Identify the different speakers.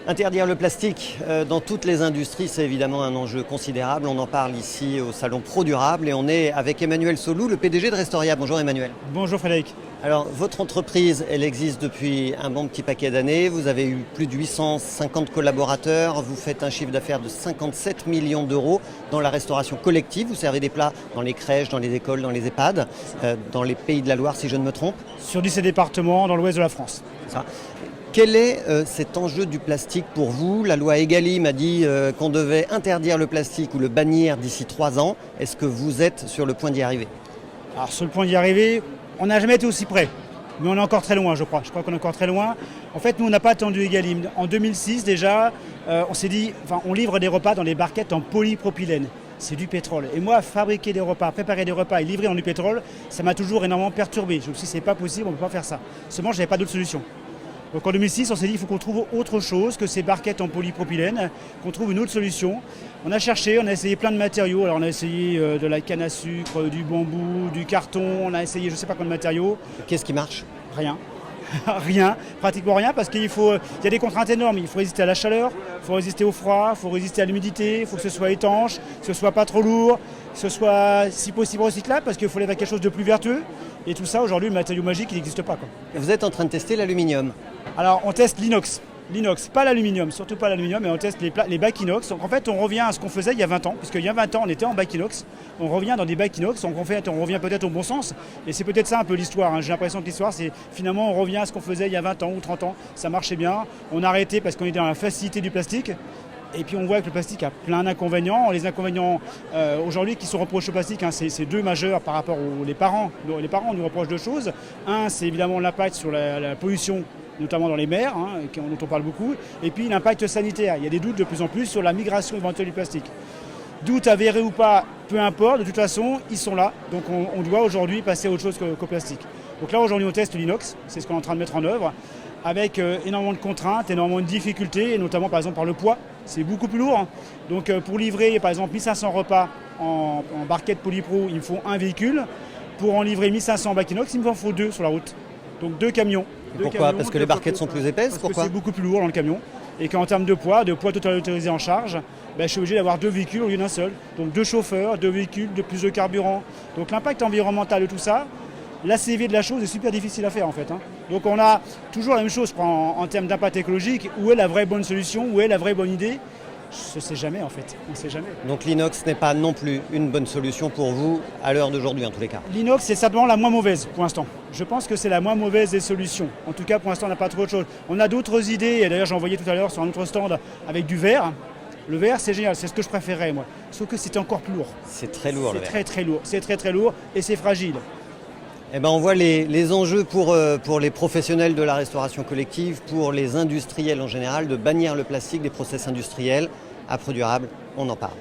Speaker 1: Interdire le plastique dans toutes les industries, c'est évidemment un enjeu considérable. On en parle ici au Salon Pro Durable et on est avec Emmanuel Solou, le PDG de Restoria. Bonjour Emmanuel.
Speaker 2: Bonjour Frédéric.
Speaker 1: Alors, votre entreprise, elle existe depuis un bon petit paquet d'années. Vous avez eu plus de 850 collaborateurs. Vous faites un chiffre d'affaires de 57 millions d'euros dans la restauration collective. Vous servez des plats dans les crèches, dans les écoles, dans les EHPAD, dans les Pays de la Loire, si je ne me trompe.
Speaker 2: Sur 17 départements dans l'ouest de la France.
Speaker 1: Ça. Quel est cet enjeu du plastique pour vous ? La loi Egalim a dit qu'on devait interdire le plastique ou le bannir d'ici 3 ans. Est-ce que vous êtes sur le point d'y arriver ?
Speaker 2: Alors sur le point d'y arriver, on n'a jamais été aussi près. Mais on est encore très loin, je crois. Je crois qu'on est encore très loin. En fait, nous, on n'a pas attendu Egalim. En 2006, déjà, on s'est dit, on livre des repas dans des barquettes en polypropylène. C'est du pétrole. Et moi, fabriquer des repas, préparer des repas et livrer dans du pétrole, ça m'a toujours énormément perturbé. Je me suis dit, c'est pas possible, on ne peut pas faire ça. Seulement, je n'avais pas d'autre solution. Donc en 2006, on s'est dit qu'il faut qu'on trouve autre chose que ces barquettes en polypropylène, qu'on trouve une autre solution. On a cherché, on a essayé plein de matériaux. Alors on a essayé de la canne à sucre, du bambou, du carton, on a essayé je ne sais pas combien de matériaux.
Speaker 1: Qu'est-ce qui marche ?
Speaker 2: Rien. Rien, pratiquement rien, parce qu'il y a des contraintes énormes. Il faut résister à la chaleur, il faut résister au froid, il faut résister à l'humidité, il faut que ce soit étanche, que ce soit pas trop lourd, que ce soit si possible recyclable, parce qu'il faut aller vers quelque chose de plus vertueux. Et tout ça, aujourd'hui, le matériau magique, il n'existe pas, quoi.
Speaker 1: Vous êtes en train de tester l'aluminium.
Speaker 2: Alors, on teste l'inox. L'inox, pas l'aluminium, surtout pas l'aluminium, mais on teste les bacs inox. Donc en fait, on revient à ce qu'on faisait il y a 20 ans, puisqu'il y a 20 ans, on était en bac inox. On revient dans des bacs inox, donc on revient peut-être au bon sens. Et c'est peut-être ça un peu l'histoire, hein. J'ai l'impression que l'histoire, c'est finalement, on revient à ce qu'on faisait il y a 20 ans ou 30 ans. Ça marchait bien. On a arrêté parce qu'on était dans la facilité du plastique. Et puis on voit que le plastique a plein d'inconvénients. Les inconvénients aujourd'hui qui sont reprochés au plastique, hein, c'est deux majeurs par rapport aux les parents. Les parents nous reprochent deux choses. Un, c'est évidemment l'impact sur la pollution, notamment dans les mers, hein, dont on parle beaucoup. Et puis l'impact sanitaire. Il y a des doutes de plus en plus sur la migration éventuelle du plastique. Doutes avérés ou pas, peu importe, de toute façon, ils sont là. Donc on doit aujourd'hui passer à autre chose qu'au plastique. Donc là aujourd'hui on teste l'inox, c'est ce qu'on est en train de mettre en œuvre, avec énormément de contraintes, énormément de difficultés, et notamment par exemple par le poids. C'est beaucoup plus lourd. Donc pour livrer par exemple 1500 repas en barquette polypro, il me faut un véhicule. Pour en livrer 1500 bacs inox, il me faut 2 sur la route. Donc 2 camions.
Speaker 1: Pourquoi ? Parce que les barquettes sont plus épaisses ?
Speaker 2: Parce que c'est beaucoup plus lourd dans le camion. Et qu'en termes de poids total autorisé en charge, je suis obligé d'avoir 2 véhicules au lieu d'un seul. Donc 2 chauffeurs, 2 véhicules, de plus de carburant. Donc l'impact environnemental de tout ça, l'ACV de la chose est super difficile à faire en fait. Donc on a toujours la même chose en termes d'impact écologique. Où est la vraie bonne solution ? Où est la vraie bonne idée ? Je ne sais jamais en fait, on ne sait jamais.
Speaker 1: Donc l'inox n'est pas non plus une bonne solution pour vous à l'heure d'aujourd'hui en tous les cas.
Speaker 2: L'inox c'est certainement la moins mauvaise pour l'instant. Je pense que c'est la moins mauvaise des solutions. En tout cas pour l'instant on n'a pas trop autre chose. On a d'autres idées, et d'ailleurs j'en voyais tout à l'heure sur un autre stand avec du verre. Le verre c'est génial, c'est ce que je préférerais moi. Sauf que c'est encore plus lourd.
Speaker 1: C'est très lourd le verre.
Speaker 2: C'est très lourd, c'est très lourd et c'est fragile.
Speaker 1: Eh ben, on voit les enjeux pour les professionnels de la restauration collective, pour les industriels en général, de bannir le plastique des process industriels. À Pro Durable, on en parle.